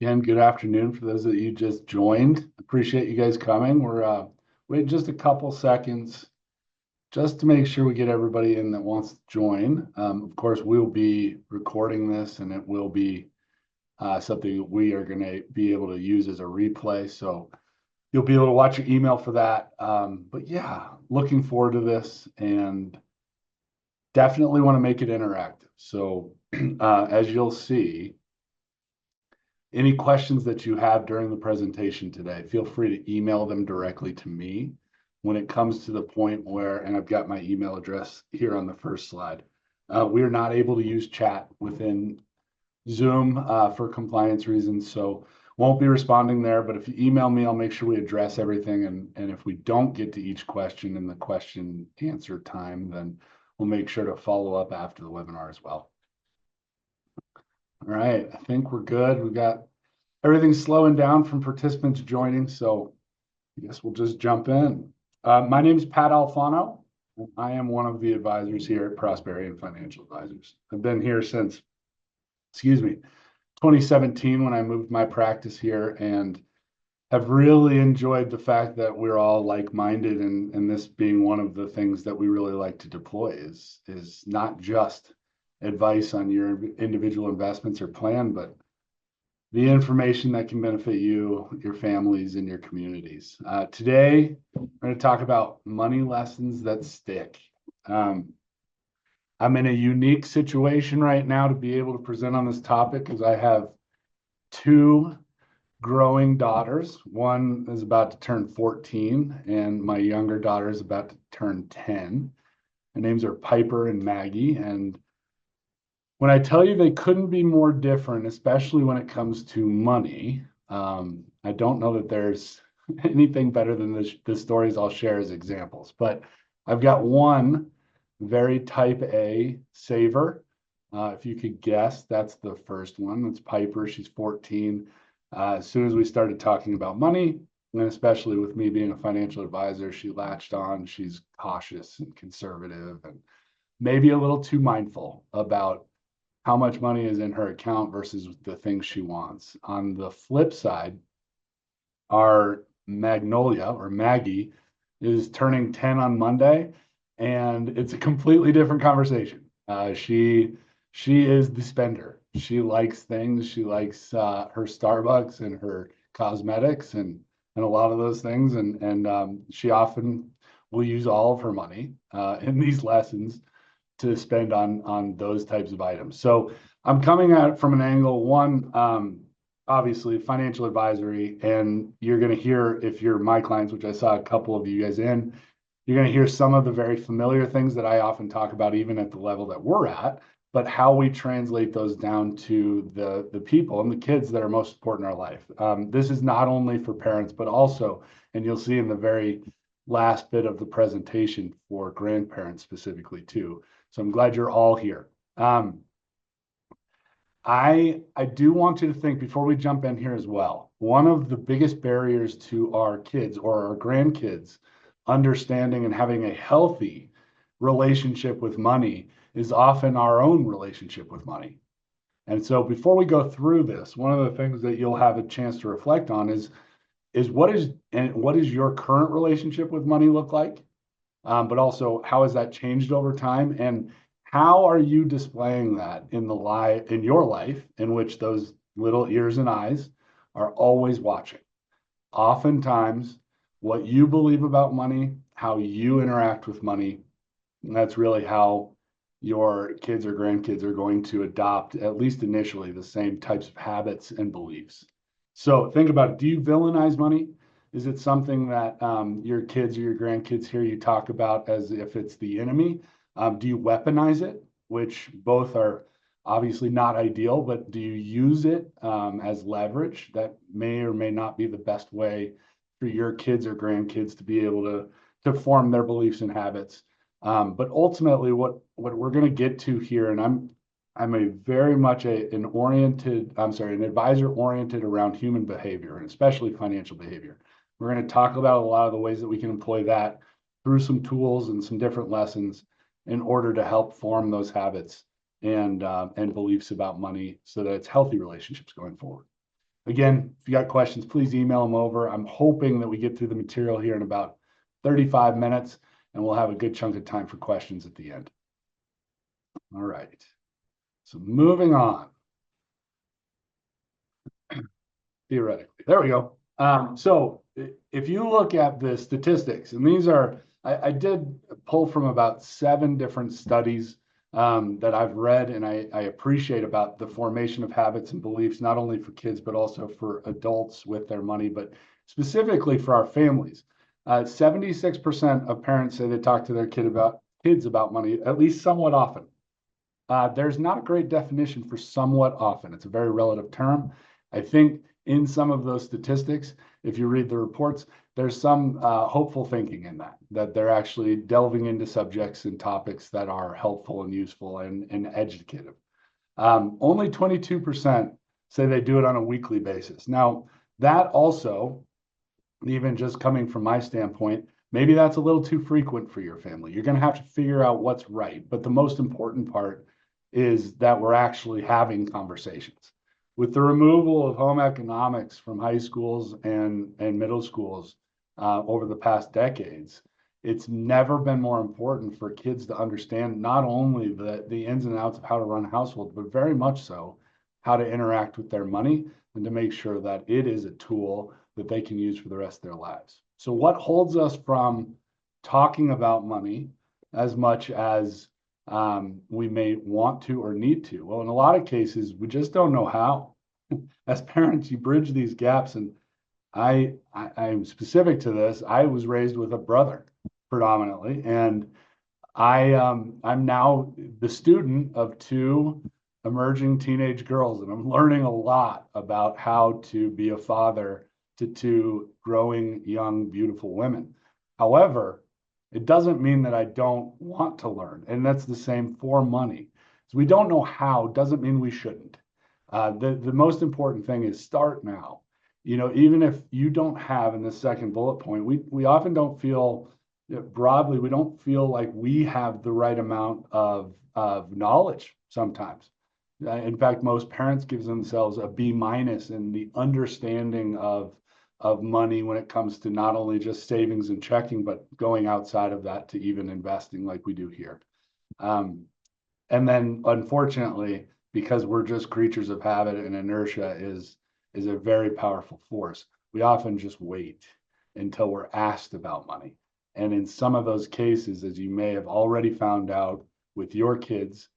Again, good afternoon for those that you just joined. Appreciate you guys coming. We're waiting just a couple seconds just to make sure we get everybody in that wants to join. Of course, we'll be recording this and it will be something that we are going to be able to use as a replay. So you'll be able to watch your email for that. But yeah, looking forward to this and definitely want to make it interactive. So as you'll see, any questions that you have during the presentation today, feel free to email them directly to me. When it comes to the point where, and I've got my email address here on the first slide, we are not able to use chat within Zoom for compliance reasons, so won't be responding there. But if you email me, I'll make sure we address everything. And if we don't get to each question in the question answer time, then we'll make sure to follow up after the webinar as well. All right, I think we're good. We've got everything slowing down from participants joining, so I guess we'll just jump in. My name is Pat Alfano. And I am one of the advisors here at Prosperion Financial Advisors. I've been here since, 2017 when I moved my practice here, and have really enjoyed the fact that we're all like-minded, and this being one of the things that we really like to deploy is not just advice on your individual investments or plan, but the information that can benefit you, your families, and your communities. Today, we're going to talk about money lessons that stick. I'm in a unique situation right now to be able to present on this topic because I have two growing daughters. One is about to turn 14, and my younger daughter is about to turn 10. Their names are Piper and Maggie, and when I tell you they couldn't be more different, especially when it comes to money, I don't know that there's anything better than the stories I'll share as examples. But I've got one very type A saver. If you could guess, that's the first one. That's Piper. She's 14. As soon as we started talking about money, and especially with me being a financial advisor, she latched on. She's cautious and conservative and maybe a little too mindful about how much money is in her account versus the things she wants. On the flip side, our Magnolia or Maggie is turning 10 on Monday, and it's a completely different conversation. She is the spender. She likes things. She likes her Starbucks and her cosmetics and a lot of those things. And she often will use all of her money in these lessons to spend on those types of items. So I'm coming at it from an angle, one, obviously financial advisory, and you're going to hear, if you're my clients, which I saw a couple of you guys in, you're going to hear some of the very familiar things that I often talk about, even at the level that we're at, but how we translate those down to the people and the kids that are most important in our life. This is not only for parents, but also, and you'll see in the very last bit of the presentation, for grandparents specifically too. So I'm glad you're all here. I do want you to think, before we jump in here as well, one of the biggest barriers to our kids or our grandkids understanding and having a healthy relationship with money is often our own relationship with money. And so before we go through this, one of the things that you'll have a chance to reflect on is what is your current relationship with money look like? But also, how has that changed over time? And how are you displaying that in your life, in which those little ears and eyes are always watching? Oftentimes, what you believe about money, how you interact with money, and that's really how your kids or grandkids are going to adopt, at least initially, the same types of habits and beliefs. So think about it. Do you villainize money? Is it something that your kids or your grandkids hear you talk about as if it's the enemy? Do you weaponize it, which both are obviously not ideal, but do you use it as leverage? That may or may not be the best way for your kids or grandkids to be able to form their beliefs and habits. But ultimately, what we're going to get to here, and I'm a very much an advisor oriented around human behavior, and especially financial behavior. We're going to talk about a lot of the ways that we can employ that through some tools and some different lessons in order to help form those habits and beliefs about money so that it's healthy relationships going forward. Again, if you got questions, please email them over. I'm hoping that we get through the material here in about 35 minutes, and we'll have a good chunk of time for questions at the end. All right. So moving on. Theoretically, there we go. So if you look at the statistics, and these are, I did pull from about 7 different studies that I've read, and I appreciate about the formation of habits and beliefs, not only for kids, but also for adults with their money, but specifically for our families. 76% of parents say they talk to their kids about money at least somewhat often. There's not a great definition for somewhat often. It's a very relative term. I think in some of those statistics, if you read the reports, there's some hopeful thinking in that they're actually delving into subjects and topics that are helpful and useful and educative. Only 22% say they do it on a weekly basis. Now, that also, even just coming from my standpoint, maybe that's a little too frequent for your family. You're going to have to figure out what's right. But the most important part is that we're actually having conversations. With the removal of home economics from high schools and middle schools over the past decades, it's never been more important for kids to understand not only the ins and outs of how to run a household, but very much so how to interact with their money and to make sure that it is a tool that they can use for the rest of their lives. So what holds us from talking about money as much as we may want to or need to? Well, in a lot of cases, we just don't know how. As parents, you bridge these gaps, and I'm specific to this. I was raised with a brother predominantly, and I'm now the student of 2 emerging teenage girls, and I'm learning a lot about how to be a father to 2 growing young, beautiful women. However, it doesn't mean that I don't want to learn, and that's the same for money. So we don't know how doesn't mean we shouldn't. The most important thing is start now. You know, even if you don't have in the second bullet point, we often don't feel broadly, we don't feel like we have the right amount of knowledge sometimes. In fact, most parents give themselves a B- in the understanding of money when it comes to not only just savings and checking, but going outside of that to even investing like we do here. And then unfortunately, because we're just creatures of habit, and inertia is a very powerful force, we often just wait until we're asked about money. And in some of those cases, as you may have already found out with your kids,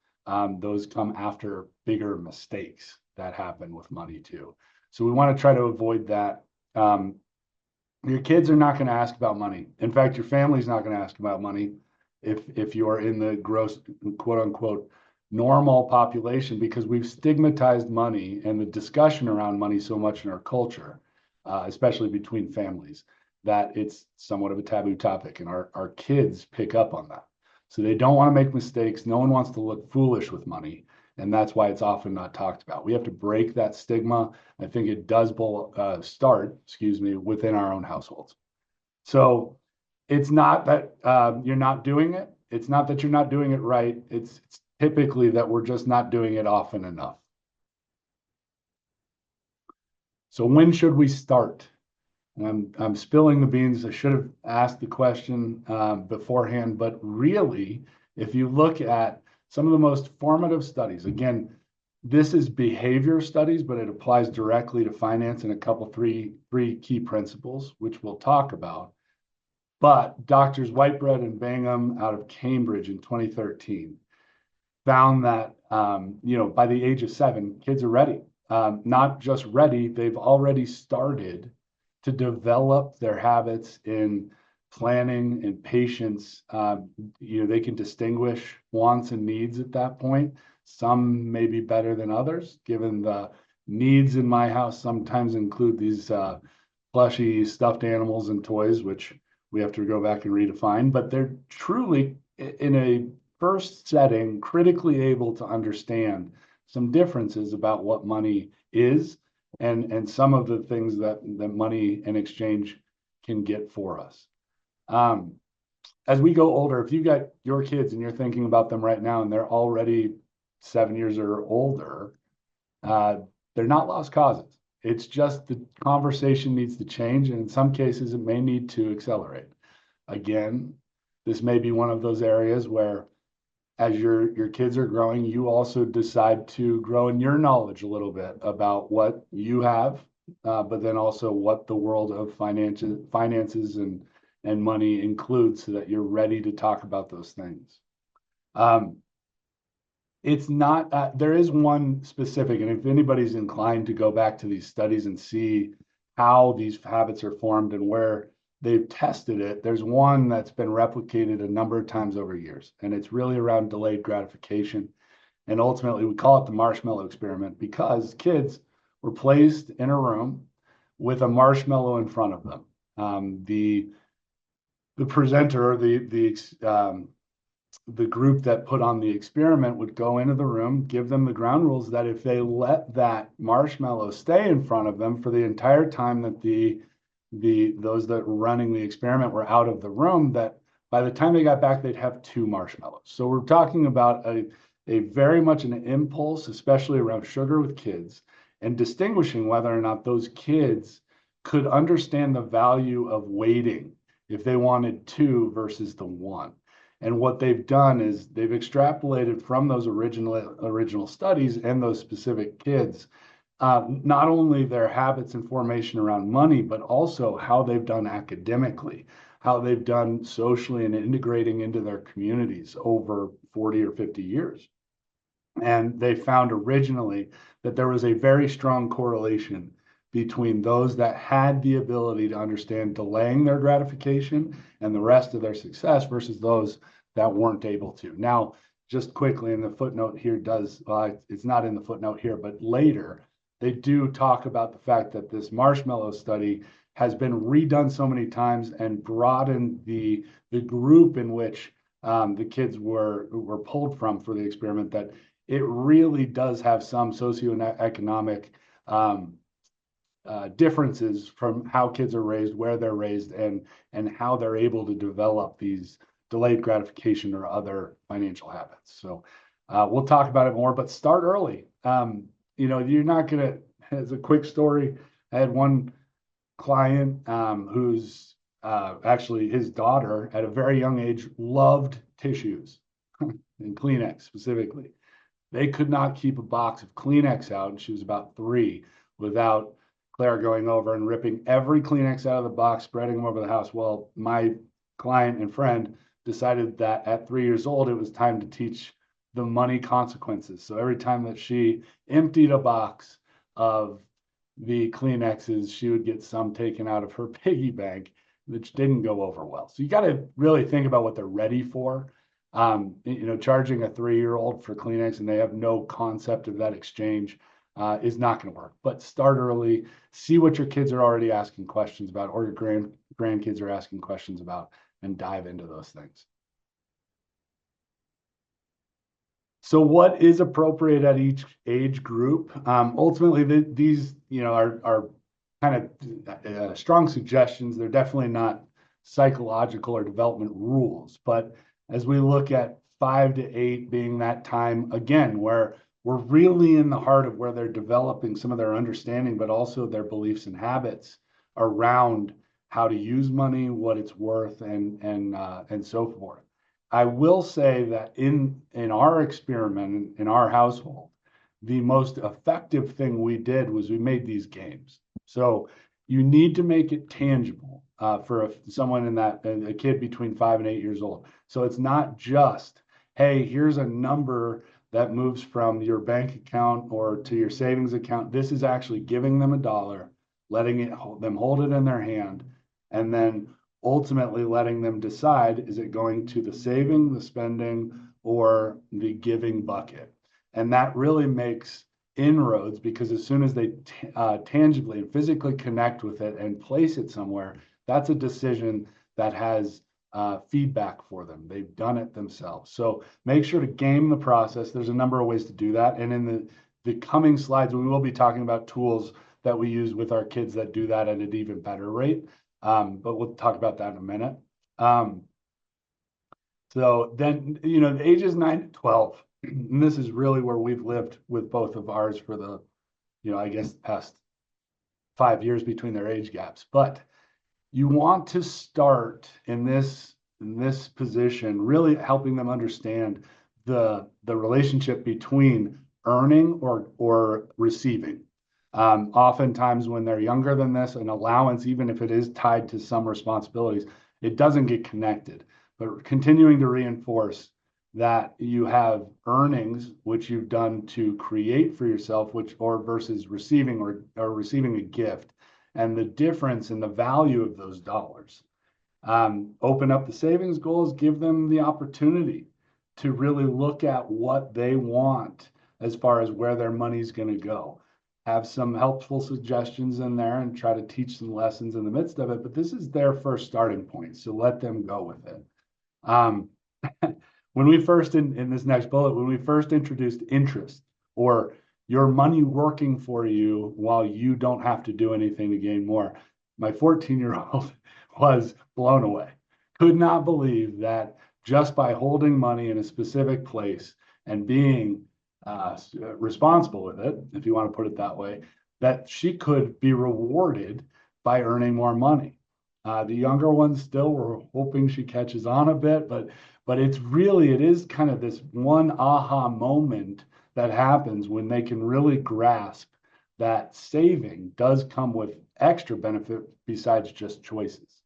those come after bigger mistakes that happen with money too. So we want to try to avoid that. Your kids are not going to ask about money. In fact, your family's not going to ask about money if you are in the gross, quote unquote, normal population, because we've stigmatized money and the discussion around money so much in our culture, especially between families, that it's somewhat of a taboo topic, and our kids pick up on that. So they don't want to make mistakes. No one wants to look foolish with money. And that's why it's often not talked about. We have to break that stigma. I think it does start, within our own households. So it's not that you're not doing it. It's not that you're not doing it right. It's typically that we're just not doing it often enough. So when should we start? I'm spilling the beans. I should have asked the question beforehand, but really, if you look at some of the most formative studies, again, this is behavior studies, but it applies directly to finance in three key principles, which we'll talk about. But doctors Whitebread and Bangham out of Cambridge in 2013 found that, by the age of 7, kids are ready. Not just ready, they've already started to develop their habits in planning and patience. They can distinguish wants and needs at that point. Some may be better than others, given the needs in my house sometimes include these plushy stuffed animals and toys, which we have to go back and redefine, but they're truly in a first setting critically able to understand some differences about what money is and some of the things that money in exchange can get for us. As we go older, if you got your kids and you're thinking about them right now and they're already 7 years or older, they're not lost causes. It's just the conversation needs to change, and in some cases, it may need to accelerate. Again, this may be one of those areas where, as your kids are growing, you also decide to grow in your knowledge a little bit about what you have, but then also what the world of finances and money includes, so that you're ready to talk about those things. It's not, there is one specific, and if anybody's inclined to go back to these studies and see how these habits are formed and where they've tested it, there's one that's been replicated a number of times over years, and it's really around delayed gratification. And ultimately, we call it the marshmallow experiment because kids were placed in a room with a marshmallow in front of them. The presenter, the group that put on the experiment would go into the room, give them the ground rules that if they let that marshmallow stay in front of them for the entire time that those that were running the experiment were out of the room, that by the time they got back, they'd have 2 marshmallows. So we're talking about a very much an impulse, especially around sugar with kids, and distinguishing whether or not those kids could understand the value of waiting if they wanted 2 versus the 1. And what they've done is they've extrapolated from those original studies and those specific kids, not only their habits and formation around money, but also how they've done academically, how they've done socially and integrating into their communities over 40 or 50 years. And they found originally that there was a very strong correlation between those that had the ability to understand delaying their gratification and the rest of their success versus those that weren't able to. Now, just quickly, in the footnote here it's not in the footnote here, but later, they do talk about the fact that this marshmallow study has been redone so many times and broadened the group in which the kids were pulled from for the experiment, that it really does have some socioeconomic differences from how kids are raised, where they're raised, and how they're able to develop these delayed gratification or other financial habits. So we'll talk about it more, but start early. You're not gonna, as a quick story, I had one client who's actually his daughter at a very young age loved tissues and Kleenex specifically. They could not keep a box of Kleenex out, and she was about 3, without Claire going over and ripping every Kleenex out of the box, spreading them over the house. Well, my client and friend decided that at 3 years old, it was time to teach the money consequences. So every time that she emptied a box of the Kleenexes, she would get some taken out of her piggy bank, which didn't go over well. So you got to really think about what they're ready for. Charging a 3-year-old for Kleenex and they have no concept of that exchange is not going to work. But start early, see what your kids are already asking questions about, or your grandkids are asking questions about, and dive into those things. So what is appropriate at each age group? Ultimately, these are kind of strong suggestions. They're definitely not psychological or development rules. But as we look at 5 to 8 being that time, again, where we're really in the heart of where they're developing some of their understanding, but also their beliefs and habits around how to use money, what it's worth, and so forth. I will say that in our experiment, in our household, the most effective thing we did was we made these games. So you need to make it tangible for someone in that, a kid between 5 and 8 years old. So it's not just, hey, here's a number that moves from your bank account or to your savings account. This is actually giving them $1, letting them hold it in their hand, and then ultimately letting them decide, is it going to the saving, the spending, or the giving bucket? And that really makes inroads, because as soon as they tangibly and physically connect with it and place it somewhere, that's a decision that has feedback for them. They've done it themselves. So make sure to game the process. There's a number of ways to do that. And in the coming slides, we will be talking about tools that we use with our kids that do that at an even better rate. But we'll talk about that in a minute. So then, the ages 9 to 12, and this is really where we've lived with both of ours for the, I guess, past 5 years between their age gaps. But you want to start in this position, really helping them understand the relationship between earning or receiving. Oftentimes when they're younger than this, an allowance, even if it is tied to some responsibilities, it doesn't get connected. But continuing to reinforce that you have earnings, which you've done to create for yourself, or versus receiving or receiving a gift, and the difference in the value of those dollars. Open up the savings goals, give them the opportunity to really look at what they want as far as where their money's going to go. Have some helpful suggestions in there and try to teach some lessons in the midst of it, but this is their first starting point, so let them go with it. When we first, in this next bullet, when we first introduced interest, or your money working for you while you don't have to do anything to gain more, my 14-year-old was blown away. Could not believe that just by holding money in a specific place and being responsible with it, if you want to put it that way, that she could be rewarded by earning more money. The younger ones still were hoping she catches on a bit, but it is kind of this one aha moment that happens when they can really grasp that saving does come with extra benefit besides just choices.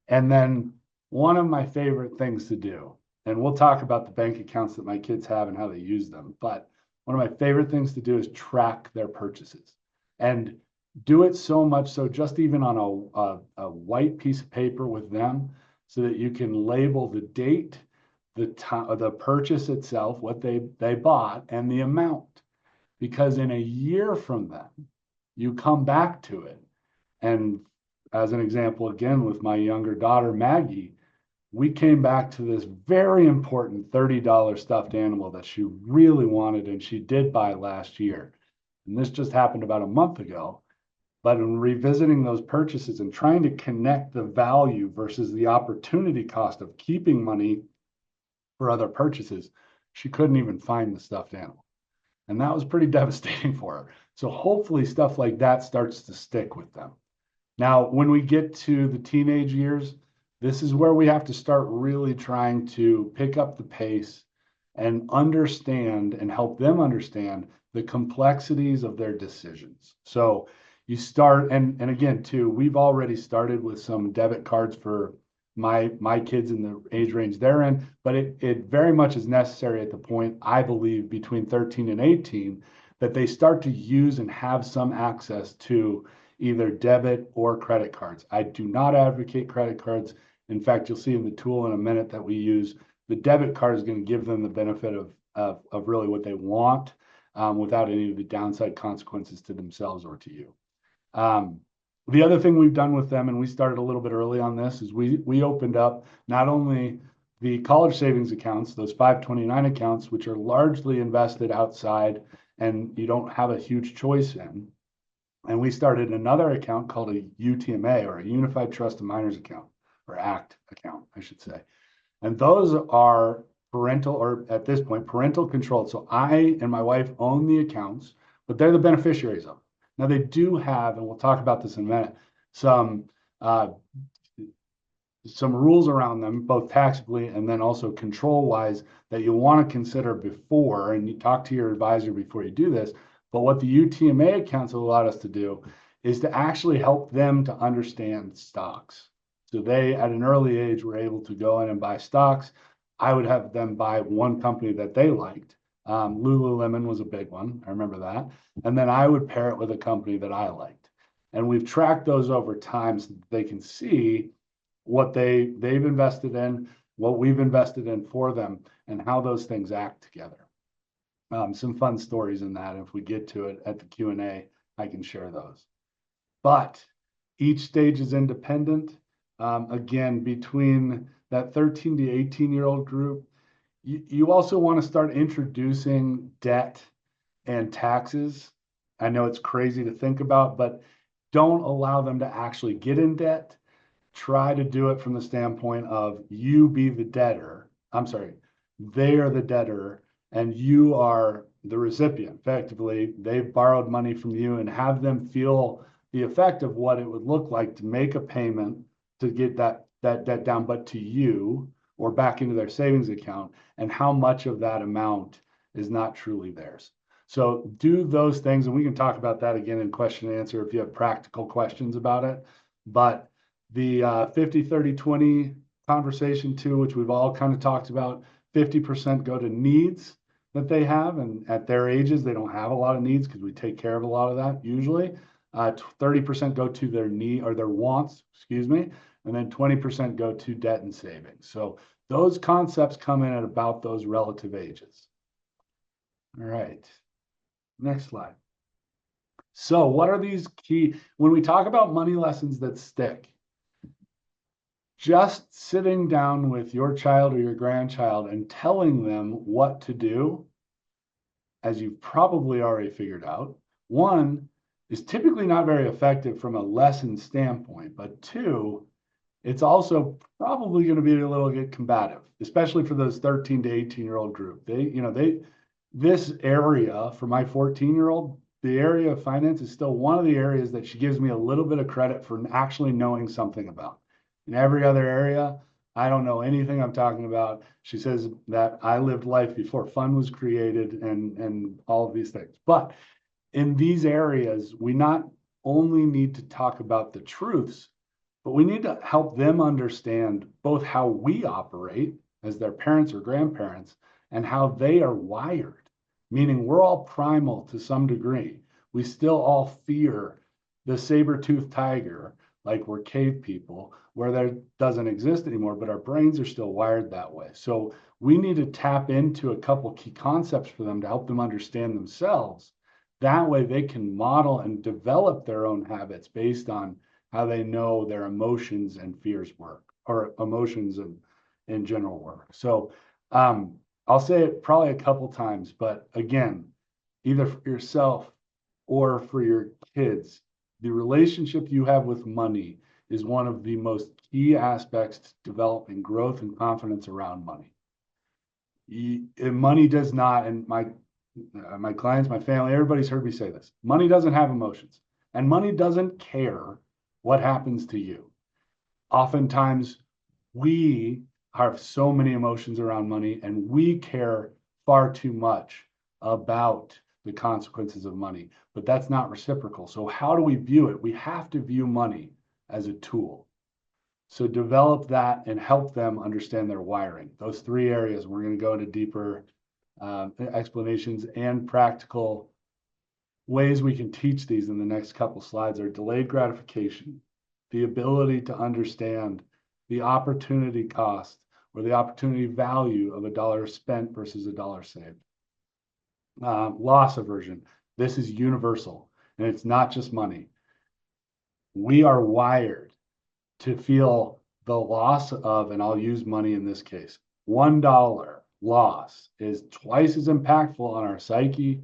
And then one of my favorite things to do, and we'll talk about the bank accounts that my kids have and how they use them, but one of my favorite things to do is track their purchases, and do it so much so just even on a white piece of paper with them, so that you can label the date, the purchase itself, what they bought, and the amount. Because in a year from then, you come back to it. And as an example, again, with my younger daughter, Maggie, we came back to this very important $30 stuffed animal that she really wanted, and she did buy last year. And this just happened about a month ago. But in revisiting those purchases and trying to connect the value versus the opportunity cost of keeping money for other purchases, she couldn't even find the stuffed animal. And that was pretty devastating for her. So hopefully stuff like that starts to stick with them. Now, when we get to the teenage years, this is where we have to start really trying to pick up the pace and understand and help them understand the complexities of their decisions. So you start, and again, too, we've already started with some debit cards for my kids in the age range they're in, but it very much is necessary at the point, I believe, between 13 and 18, that they start to use and have some access to either debit or credit cards. I do not advocate credit cards. In fact, you'll see in the tool in a minute that we use, the debit card is going to give them the benefit of really what they want, without any of the downside consequences to themselves or to you. The other thing we've done with them, and we started a little bit early on this, is we opened up not only the college savings accounts, those 529 accounts, which are largely invested outside and you don't have a huge choice in. And we started another account called a UTMA, or a Unified Trust of Minors account, or ACT account, I should say. And those are parental, or at this point, parental controlled. So I and my wife own the accounts, but they're the beneficiaries of them. Now they do have, and we'll talk about this in a minute, some rules around them, both taxably and then also control-wise, that you want to consider before, and you talk to your advisor before you do this. But what the UTMA accounts have allowed us to do is to actually help them to understand stocks. So they, at an early age, were able to go in and buy stocks. I would have them buy one company that they liked. Lululemon was a big one. I remember that. And then I would pair it with a company that I liked. And we've tracked those over time so that they can see what they've invested in, what we've invested in for them, and how those things act together. Some fun stories in that. If we get to it at the Q&A, I can share those. But each stage is independent. Again, between that 13 to 18-year-old group, you also want to start introducing debt and taxes. I know it's crazy to think about, but don't allow them to actually get in debt. Try to do it from the standpoint of you be the debtor. I'm sorry, they are the debtor and you are the recipient. Effectively, they've borrowed money from you, and have them feel the effect of what it would look like to make a payment to get that debt down, but to you or back into their savings account, and how much of that amount is not truly theirs. So do those things, and we can talk about that again in question and answer if you have practical questions about it. But the 50, 30, 20 conversation too, which we've all kind of talked about, 50% go to needs that they have, and at their ages, they don't have a lot of needs because we take care of a lot of that usually. 30% go to their need or their wants, excuse me, and then 20% go to debt and savings. So those concepts come in at about those relative ages. All right, next slide. So what are these key, when we talk about money lessons that stick, just sitting down with your child or your grandchild and telling them what to do, as you've probably already figured out, one, is typically not very effective from a lesson standpoint, but two, it's also probably going to be a little bit combative, especially for those 13 to 18-year-old group. This area for my 14-year-old, the area of finance is still one of the areas that she gives me a little bit of credit for actually knowing something about. In every other area, I don't know anything I'm talking about. She says that I lived life before fun was created and all of these things. But in these areas, we not only need to talk about the truths, but we need to help them understand both how we operate as their parents or grandparents and how they are wired, meaning we're all primal to some degree. We still all fear the saber-toothed tiger, like we're cave people, where that doesn't exist anymore, but our brains are still wired that way. So we need to tap into a couple key concepts for them to help them understand themselves. That way they can model and develop their own habits based on how they know their emotions and fears work, or emotions in general work. So I'll say it probably a couple times, but again, either for yourself or for your kids, the relationship you have with money is one of the most key aspects to developing growth and confidence around money. Money does not, and my clients, my family, everybody's heard me say this, money doesn't have emotions, and money doesn't care what happens to you. Oftentimes, we have so many emotions around money, and we care far too much about the consequences of money, but that's not reciprocal. So how do we view it? We have to view money as a tool. So develop that and help them understand their wiring. Those three areas, we're going to go into deeper explanations and practical ways we can teach these in the next couple slides. Are delayed gratification, the ability to understand the opportunity cost or the opportunity value of a dollar spent versus a dollar saved. Loss aversion. This is universal, and it's not just money. We are wired to feel the loss of, and I'll use money in this case, $1 loss is twice as impactful on our psyche,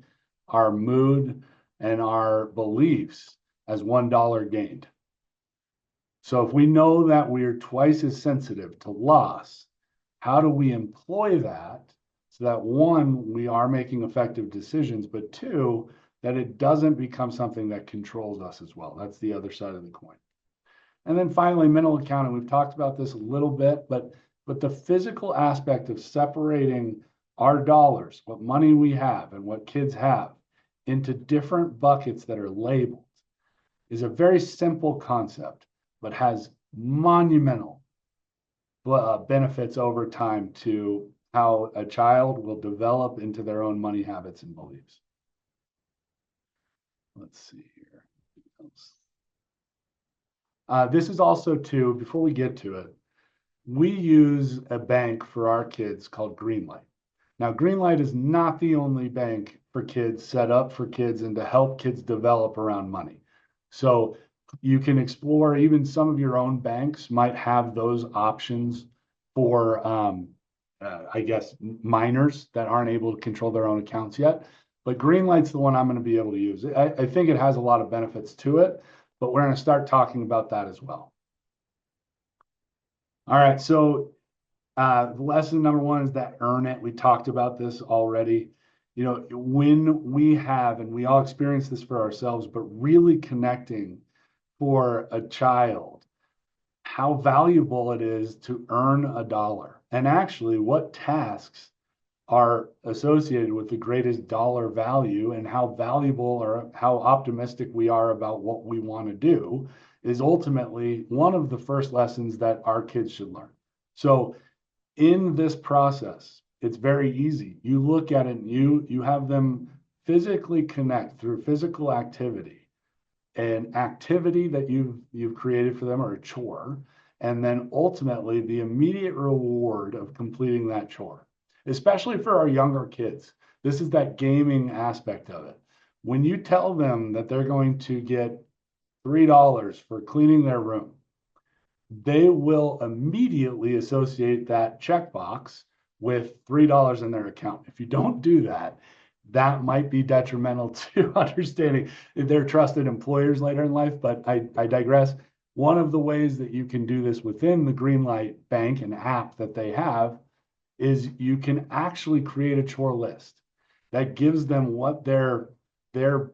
our mood, and our beliefs as $1 gained. So if we know that we're twice as sensitive to loss, how do we employ that so that one, we are making effective decisions, but two, that it doesn't become something that controls us as well? That's the other side of the coin. And then finally, mental accounting. We've talked about this a little bit, but the physical aspect of separating our dollars, what money we have and what kids have, into different buckets that are labeled is a very simple concept, but has monumental benefits over time to how a child will develop into their own money habits and beliefs. Let's see here. This is also too, before we get to it, we use a bank for our kids called Greenlight. Now, Greenlight is not the only bank for kids set up for kids and to help kids develop around money. So you can explore, even some of your own banks might have those options for, I guess, minors that aren't able to control their own accounts yet. But Greenlight's the one I'm going to be able to use. I think it has a lot of benefits to it, but we're going to start talking about that as well. All right, so lesson number one is that earn it. We talked about this already. You know, when we have, and we all experience this for ourselves, but really connecting for a child how valuable it is to earn a dollar, and actually what tasks are associated with the greatest dollar value, and how valuable or how optimistic we are about what we want to do is ultimately one of the first lessons that our kids should learn. So in this process, it's very easy. You look at it and you have them physically connect through physical activity, an activity that you've created for them, or a chore, and then ultimately the immediate reward of completing that chore. Especially for our younger kids, this is that gaming aspect of it. When you tell them that they're going to get $3 for cleaning their room, they will immediately associate that checkbox with $3 in their account. If you don't do that, that might be detrimental to understanding their trusted employers later in life, but I digress. One of the ways that you can do this within the Greenlight Bank and app that they have is you can actually create a chore list that gives them what their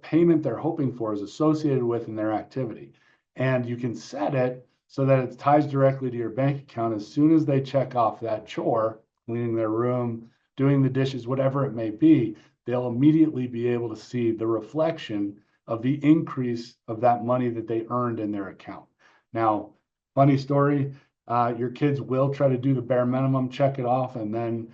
payment they're hoping for is associated with in their activity. And you can set it so that it ties directly to your bank account as soon as they check off that chore, cleaning their room, doing the dishes, whatever it may be. They'll immediately be able to see the reflection of the increase of that money that they earned in their account. Now, funny story, your kids will try to do the bare minimum, check it off, and then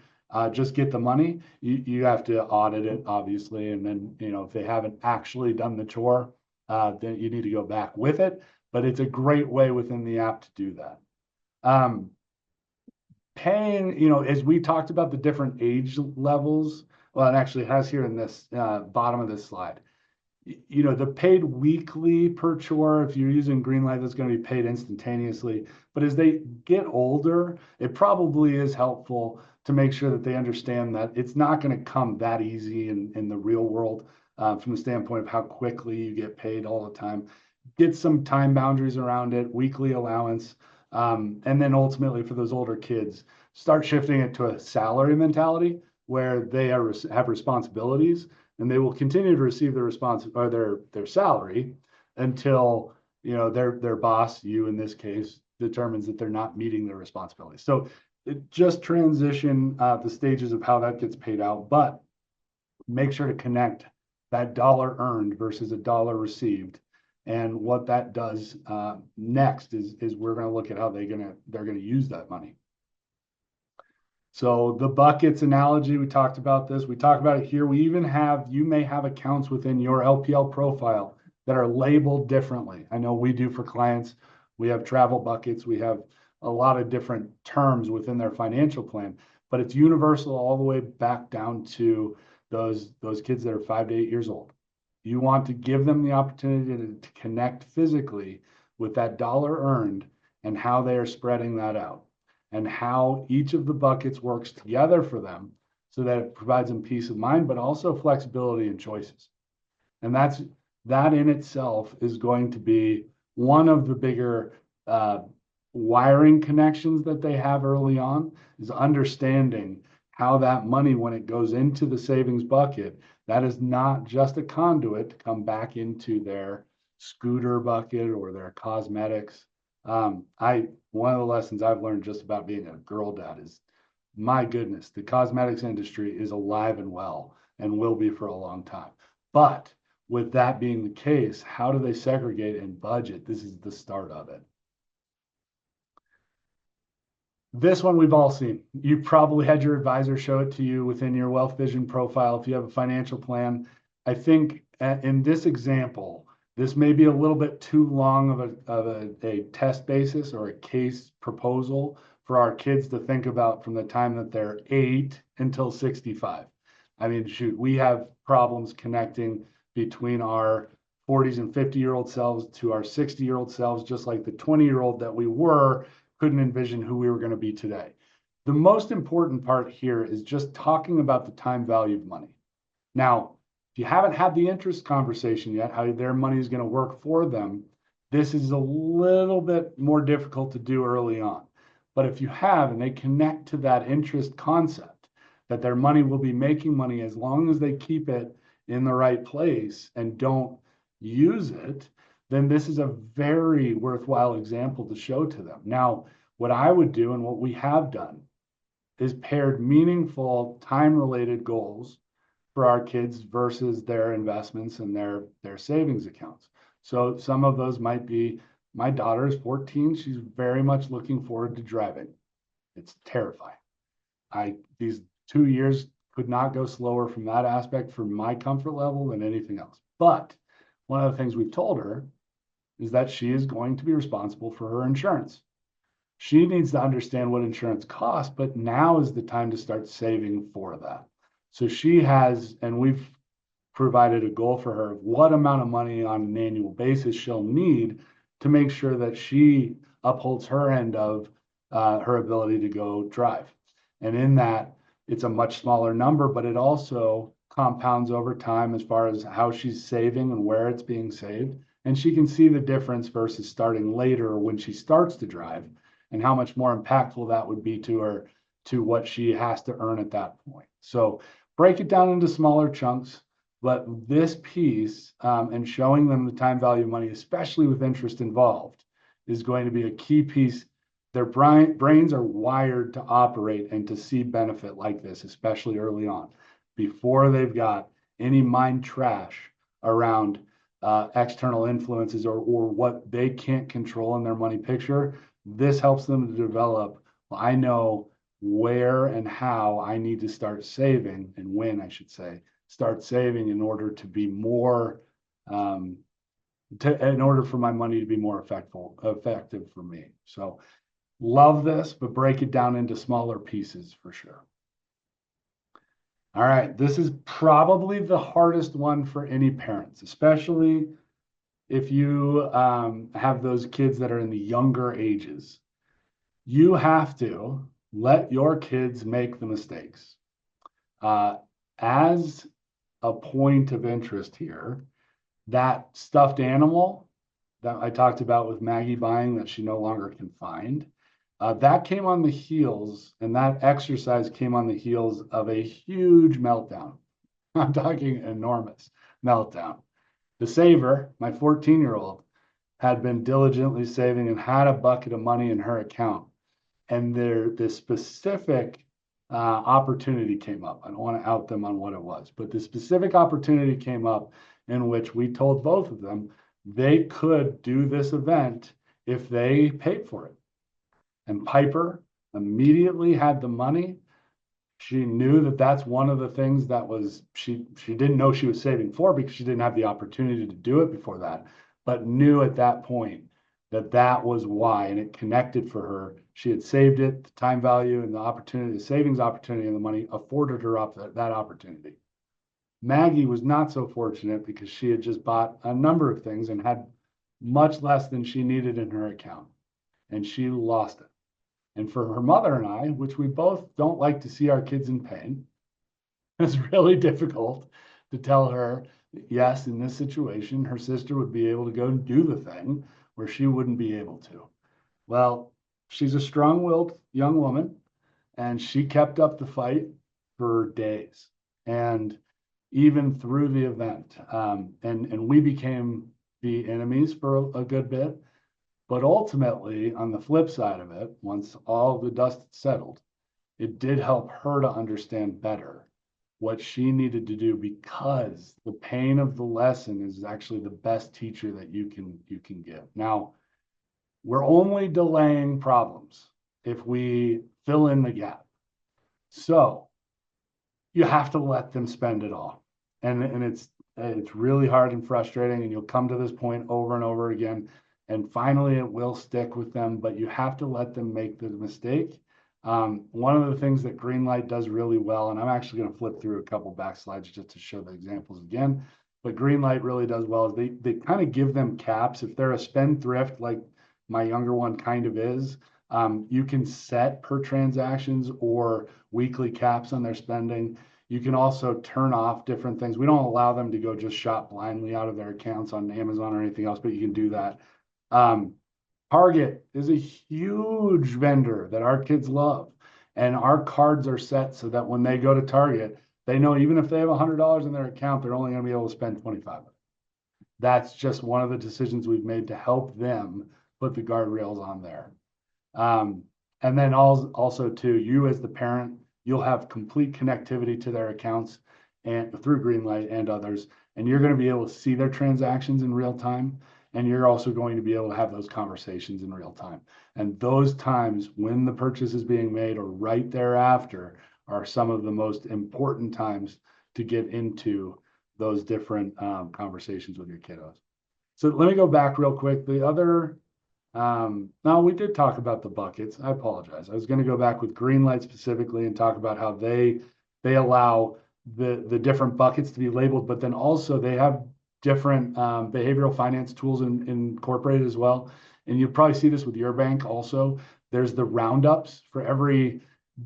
just get the money. You have to audit it, obviously, and then, if they haven't actually done the chore, then you need to go back with it. But it's a great way within the app to do that. Paying, as we talked about the different age levels, well, it actually has here in this bottom of this slide. The paid weekly per chore, if you're using Greenlight, that's going to be paid instantaneously. But as they get older, it probably is helpful to make sure that they understand that it's not going to come that easy in the real world from the standpoint of how quickly you get paid all the time. Get some time boundaries around it, weekly allowance, and then ultimately for those older kids, start shifting it to a salary mentality where they have responsibilities, and they will continue to receive their their salary until their boss, you in this case, determines that they're not meeting their responsibilities. So it just transition the stages of how that gets paid out, but make sure to connect that dollar earned versus a dollar received. And what that does next is we're going to look at how they're going to use that money. So the buckets analogy, we talked about this. We talked about it here. We even you may have accounts within your LPL profile that are labeled differently. I know we do for clients. We have travel buckets. We have a lot of different terms within their financial plan, but it's universal all the way back down to those kids that are 5 to 8 years old. You want to give them the opportunity to connect physically with that dollar earned and how they are spreading that out, and how each of the buckets works together for them so that it provides them peace of mind, but also flexibility and choices. And that in itself is going to be one of the bigger wiring connections that they have early on, is understanding how that money, when it goes into the savings bucket, that is not just a conduit to come back into their scooter bucket or their cosmetics. One of the lessons I've learned just about being a girl dad is, my goodness, the cosmetics industry is alive and well and will be for a long time. But with that being the case, how do they segregate and budget? This is the start of it. This one we've all seen. You probably had your advisor show it to you within your Wealth Vision profile if you have a financial plan. I think in this example, this may be a little bit too long of a test basis or a case proposal for our kids to think about from the time that they're 8 until 65. I mean, shoot, we have problems connecting between our 40s and 50-year-old selves to our 60-year-old selves, just like the 20-year-old that we were couldn't envision who we were going to be today. The most important part here is just talking about the time value of money. Now, if you haven't had the interest conversation yet, how their money is going to work for them, this is a little bit more difficult to do early on. But if you have, and they connect to that interest concept, that their money will be making money as long as they keep it in the right place and don't use it, then this is a very worthwhile example to show to them. Now, what I would do and what we have done is paired meaningful time-related goals for our kids versus their investments and their savings accounts. So some of those might be, my daughter is 14. She's very much looking forward to driving. It's terrifying. These 2 years could not go slower from that aspect for my comfort level than anything else. But one of the things we've told her is that she is going to be responsible for her insurance. She needs to understand what insurance costs, but now is the time to start saving for that. So she has, and we've provided a goal for her of what amount of money on an annual basis she'll need to make sure that she upholds her end of her ability to go drive. And in that, it's a much smaller number, but it also compounds over time as far as how she's saving and where it's being saved. And she can see the difference versus starting later when she starts to drive and how much more impactful that would be to her, to what she has to earn at that point. So break it down into smaller chunks, but this piece and showing them the time value of money, especially with interest involved, is going to be a key piece. Their brains are wired to operate and to see benefit like this, especially early on, before they've got any mind trash around external influences or what they can't control in their money picture. This helps them to develop, well, I know where and how I need to start saving, and when I should say, start saving in order to be more, in order for my money to be more effective for me. So love this, but break it down into smaller pieces for sure. All right, this is probably the hardest one for any parents, especially if you have those kids that are in the younger ages. You have to let your kids make the mistakes. As a point of interest here, that stuffed animal that I talked about with Maggie buying that she no longer can find, that came on the heels, and that exercise came on the heels of a huge meltdown. I'm talking enormous meltdown. The saver, my 14-year-old, had been diligently saving and had a bucket of money in her account. And this specific opportunity came up. I don't want to out them on what it was, but the specific opportunity came up in which we told both of them they could do this event if they paid for it. And Piper immediately had the money. She knew that that's one of the things that was, she didn't know she was saving for because she didn't have the opportunity to do it before that, but knew at that point that that was why, and it connected for her. She had saved it, the time value and the opportunity, the savings opportunity and the money afforded her up that opportunity. Maggie was not so fortunate because she had just bought a number of things and had much less than she needed in her account, and she lost it. And for her mother and I, which we both don't like to see our kids in pain, it's really difficult to tell her, yes, in this situation, her sister would be able to go and do the thing where she wouldn't be able to. Well, she's a strong-willed young woman, and she kept up the fight for days, and even through the event. And we became the enemies for a good bit. But ultimately, on the flip side of it, once all the dust settled, it did help her to understand better what she needed to do, because the pain of the lesson is actually the best teacher that you can give. Now, we're only delaying problems if we fill in the gap. So you have to let them spend it all. And it's really hard and frustrating, and you'll come to this point over and over again. And finally, it will stick with them, but you have to let them make the mistake. One of the things that Greenlight does really well, and I'm actually going to flip through a couple back slides just to show the examples again, but Greenlight really does well is they kind of give them caps. If they're a spendthrift, like my younger one kind of is, you can set per transactions or weekly caps on their spending. You can also turn off different things. We don't allow them to go just shop blindly out of their accounts on Amazon or anything else, but you can do that. Target is a huge vendor that our kids love, and our cards are set so that when they go to Target, they know even if they have $100 in their account, they're only going to be able to spend 25 of it. That's just one of the decisions we've made to help them put the guardrails on there. And then also too, you as the parent, you'll have complete connectivity to their accounts and through Greenlight and others, and you're going to be able to see their transactions in real time. And you're also going to be able to have those conversations in real time. And those times when the purchase is being made or right thereafter are some of the most important times to get into those different conversations with your kiddos. So let me go back real quick. The other, now we did talk about the buckets. I apologize. I was going to go back with Greenlight specifically and talk about how they allow the different buckets to be labeled, but then also they have different behavioral finance tools incorporated as well. And you'll probably see this with your bank also. There's the roundups for every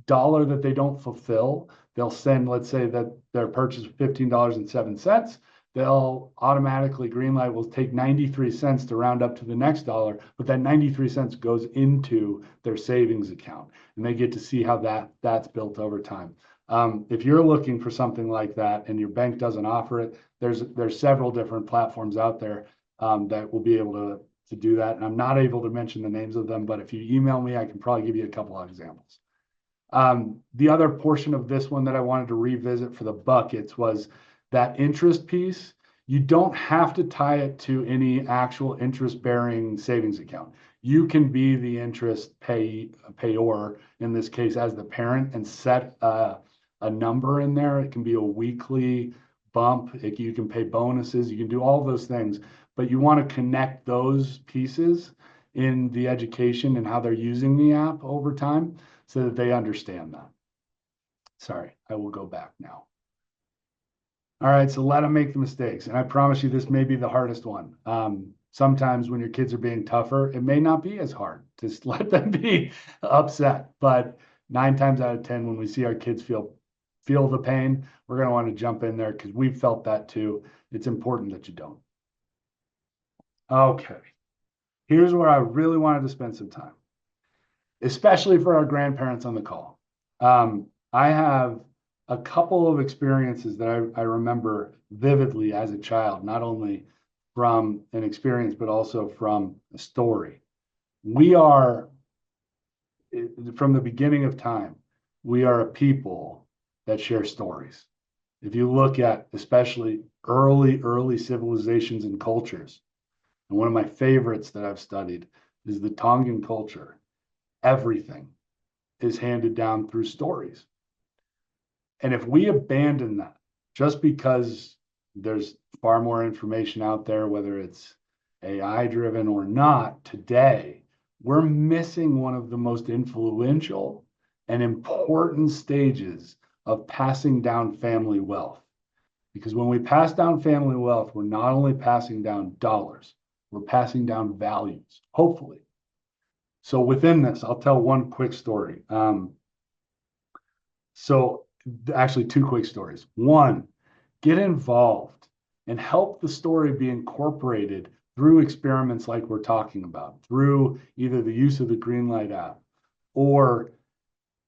dollar that they don't fulfill. They'll send, let's say that their purchase was $15.07. They'll automatically, Greenlight will take 93 cents to round up to the next dollar, but that 93 cents goes into their savings account, and they get to see how that's built over time. If you're looking for something like that and your bank doesn't offer it, there's several different platforms out there that will be able to do that. And I'm not able to mention the names of them, but if you email me, I can probably give you a couple of examples. The other portion of this one that I wanted to revisit for the buckets was that interest piece. You don't have to tie it to any actual interest-bearing savings account. You can be the interest payor in this case as the parent and set a number in there. It can be a weekly bump. You can pay bonuses. You can do all those things, but you want to connect those pieces in the education and how they're using the app over time so that they understand that. Sorry, I will go back now. All right, so let them make the mistakes. And I promise you, this may be the hardest one. Sometimes when your kids are being tougher, it may not be as hard. Just let them be upset. But 9 times out of 10, when we see our kids feel the pain, we're going to want to jump in there because we've felt that too. It's important that you don't. Okay, here's where I really wanted to spend some time, especially for our grandparents on the call. I have a couple of experiences that I remember vividly as a child, not only from an experience, but also from a story. We are, from the beginning of time, we are a people that share stories. If you look at especially early civilizations and cultures, and one of my favorites that I've studied is the Tongan culture. Everything is handed down through stories. And if we abandon that just because there's far more information out there, whether it's AI driven or not today, we're missing one of the most influential and important stages of passing down family wealth. Because when we pass down family wealth, we're not only passing down dollars, we're passing down values, hopefully. So within this, I'll tell one quick story. So actually 2 quick stories. One, get involved and help the story be incorporated through experiments like we're talking about, through either the use of the Greenlight app or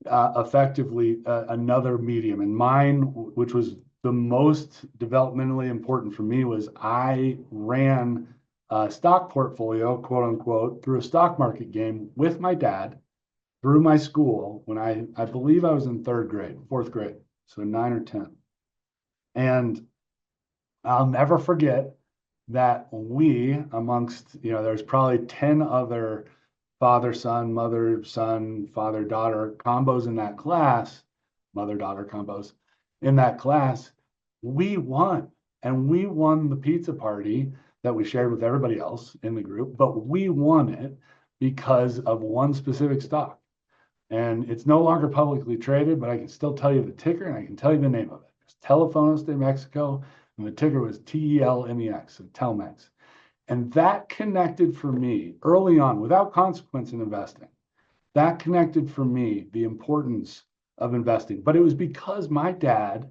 effectively another medium. And mine, which was the most developmentally important for me, was I ran a stock portfolio, quote unquote, through a stock market game with my dad through my school when I believe I was in 4th grade, so 9 or 10. And I'll never forget that we, amongst, there's probably 10 other father-son, mother-son, father-daughter combos in that class, mother-daughter combos in that class, we won. And we won the pizza party that we shared with everybody else in the group, but we won it because of one specific stock. And it's no longer publicly traded, but I can still tell you the ticker and I can tell you the name of it. It's Telefonos de Mexico, and the ticker was TELMEX, so Telmex. And that connected for me early on, without consequence in investing. That connected for me the importance of investing. But it was because my dad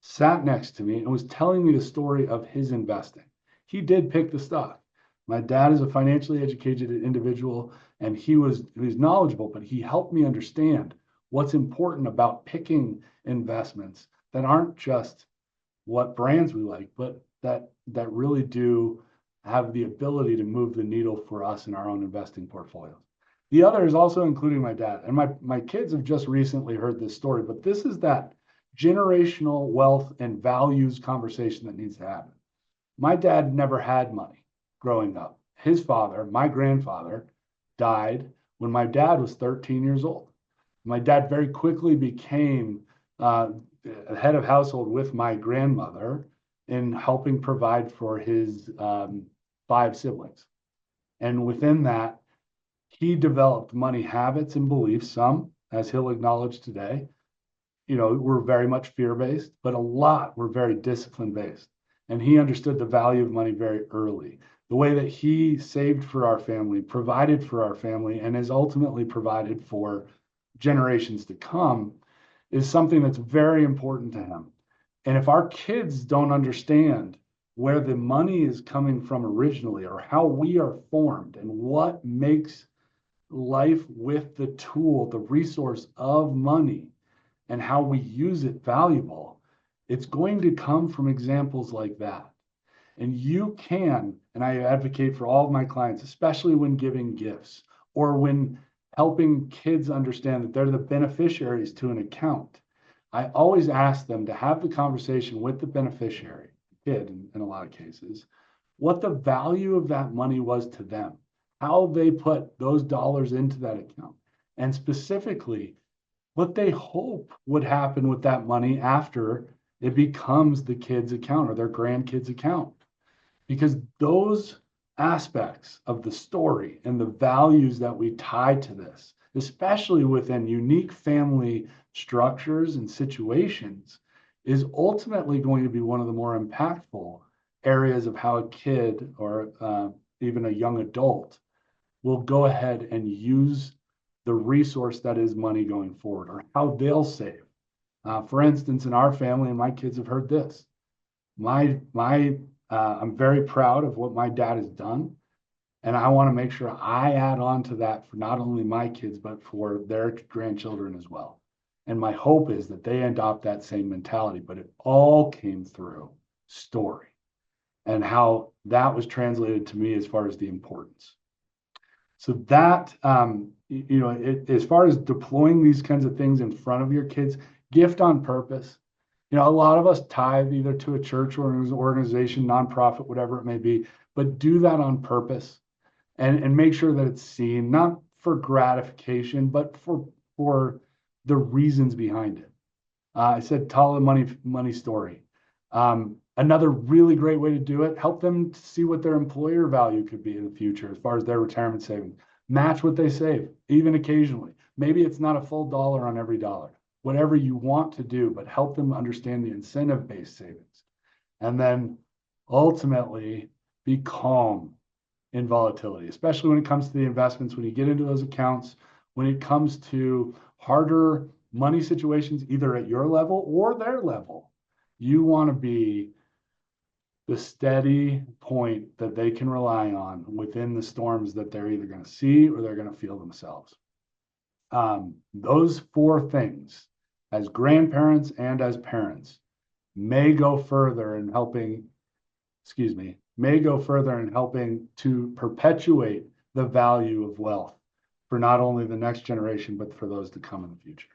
sat next to me and was telling me the story of his investing. He did pick the stock. My dad is a financially educated individual, and he was knowledgeable, but he helped me understand what's important about picking investments that aren't just what brands we like, but that really do have the ability to move the needle for us in our own investing portfolios. The other is also including my dad. And my kids have just recently heard this story, but this is that generational wealth and values conversation that needs to happen. My dad never had money growing up. His father, my grandfather, died when my dad was 13 years old. My dad very quickly became a head of household with my grandmother in helping provide for his 5 siblings. And within that, he developed money habits and beliefs, some, as he'll acknowledge today, were very much fear-based, but a lot were very discipline-based. And he understood the value of money very early. The way that he saved for our family, provided for our family, and has ultimately provided for generations to come is something that's very important to him. And if our kids don't understand where the money is coming from originally, or how we are formed, and what makes life with the tool, the resource of money, and how we use it valuable, it's going to come from examples like that. And you can, and I advocate for all of my clients, especially when giving gifts or when helping kids understand that they're the beneficiaries to an account. I always ask them to have the conversation with the beneficiary, kid in a lot of cases, what the value of that money was to them, how they put those dollars into that account, and specifically what they hope would happen with that money after it becomes the kid's account or their grandkid's account. Because those aspects of the story and the values that we tie to this, especially within unique family structures and situations, is ultimately going to be one of the more impactful areas of how a kid or even a young adult will go ahead and use the resource that is money going forward, or how they'll save. For instance, in our family, and my kids have heard this, I'm very proud of what my dad has done. And I want to make sure I add on to that for not only my kids, but for their grandchildren as well. And my hope is that they adopt that same mentality, but it all came through story and how that was translated to me as far as the importance. So that, as far as deploying these kinds of things in front of your kids, gift on purpose. A lot of us tithe either to a church or an organization, nonprofit, whatever it may be, but do that on purpose and make sure that it's seen, not for gratification, but for the reasons behind it. I said, tell the money story. Another really great way to do it, help them see what their employer value could be in the future as far as their retirement savings. Match what they save, even occasionally. Maybe it's not a full dollar on every dollar. Whatever you want to do, but help them understand the incentive-based savings. And then ultimately be calm in volatility, especially when it comes to the investments, when you get into those accounts, when it comes to harder money situations, either at your level or their level. You want to be the steady point that they can rely on within the storms that they're either going to see or they're going to feel themselves. Those 4 things, as grandparents and as parents, may go further in helping to perpetuate the value of wealth for not only the next generation, but for those to come in the future.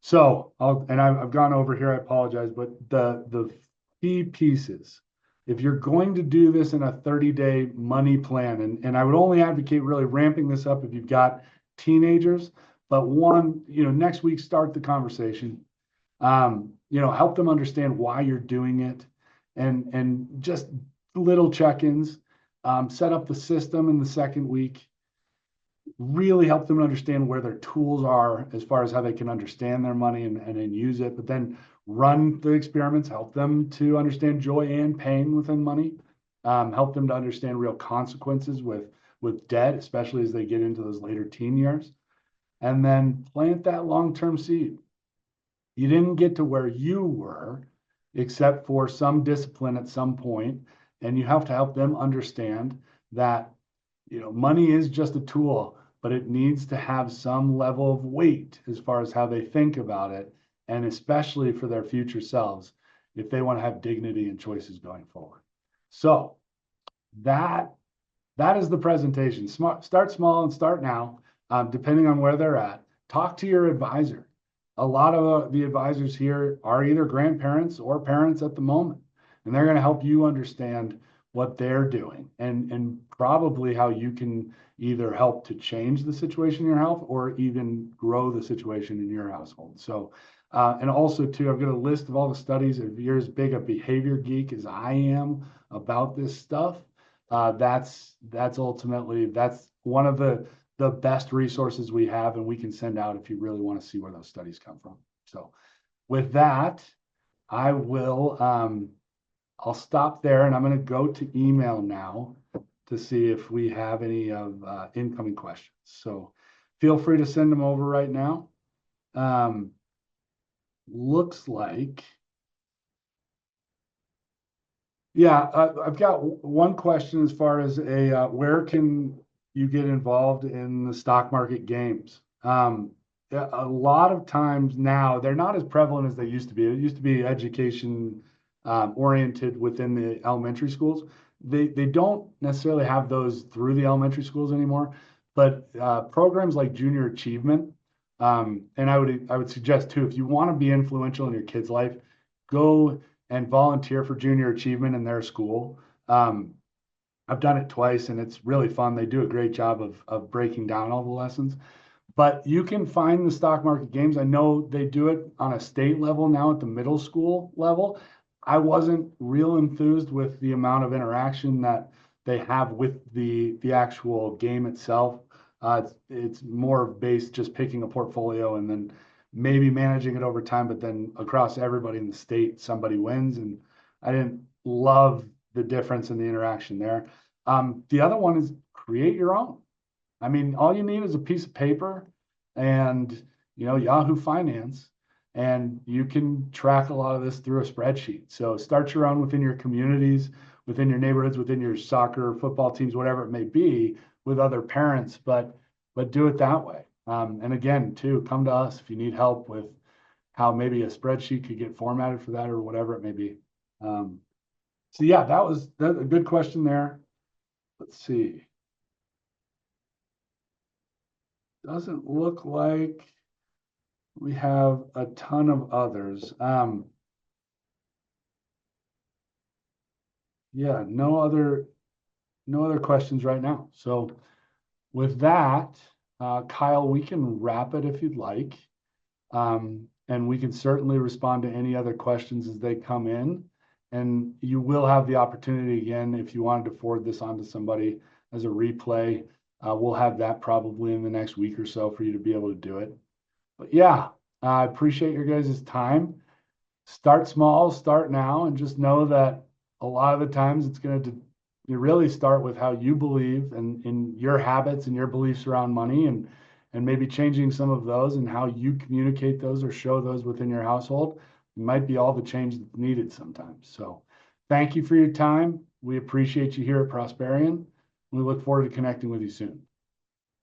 So, I've gone over here, I apologize, but the key pieces, if you're going to do this in a 30-day money plan, and I would only advocate really ramping this up if you've got teenagers, but next week, start the conversation, help them understand why you're doing it, and just little check-ins, set up the system in the second week, really help them understand where their tools are as far as how they can understand their money and then use it, but then run the experiments, help them to understand joy and pain within money, help them to understand real consequences with debt, especially as they get into those later teen years, and then plant that long-term seed. You didn't get to where you were except for some discipline at some point, and you have to help them understand that money is just a tool, but it needs to have some level of weight as far as how they think about it, and especially for their future selves, if they want to have dignity and choices going forward. So that is the presentation. Start small and start now, depending on where they're at. Talk to your advisor. A lot of the advisors here are either grandparents or parents at the moment, and they're going to help you understand what they're doing and probably how you can either help to change the situation in your health or even grow the situation in your household. So, and also too, I've got a list of all the studies. If you're as big a behavior geek as I am about this stuff, that's ultimately one of the best resources we have, and we can send out if you really want to see where those studies come from. So with that, I will I'll stop there, and I'm going to go to email now to see if we have any of incoming questions. So feel free to send them over right now. Looks like, yeah, I've got one question as far as where can you get involved in the stock market games? A lot of times now they're not as prevalent as they used to be. It used to be education oriented within the elementary schools. They don't necessarily have those through the elementary schools anymore, but programs like Junior Achievement, and I would suggest too, if you want to be influential in your kid's life, go and volunteer for Junior Achievement in their school. I've done it twice, and it's really fun. They do a great job of breaking down all the lessons. But you can find the stock market games. I know they do it on a state level now at the middle school level. I wasn't real enthused with the amount of interaction that they have with the actual game itself. It's more based just picking a portfolio and then maybe managing it over time, but then across everybody in the state, somebody wins. And I didn't love the difference in the interaction there. The other one is create your own. I mean, all you need is a piece of paper and, Yahoo Finance, and you can track a lot of this through a spreadsheet. So start your own within your communities, within your neighborhoods, within your soccer, football teams, whatever it may be, with other parents, but do it that way. And again, too, come to us if you need help with how maybe a spreadsheet could get formatted for that or whatever it may be. So yeah, that's a good question there. Let's see. Doesn't look like we have a ton of others. Yeah, no other questions right now. So with that, Kyle, we can wrap it if you'd like. And we can certainly respond to any other questions as they come in. And you will have the opportunity again, if you wanted to forward this on to somebody as a replay, we'll have that probably in the next week or so for you to be able to do it. But yeah, I appreciate your guys' time. Start small, start now, and just know that a lot of the times it's going to really start with how you believe and in your habits and your beliefs around money, and maybe changing some of those and how you communicate those or show those within your household might be all the change that's needed sometimes. So thank you for your time. We appreciate you here at Prosperion. We look forward to connecting with you soon.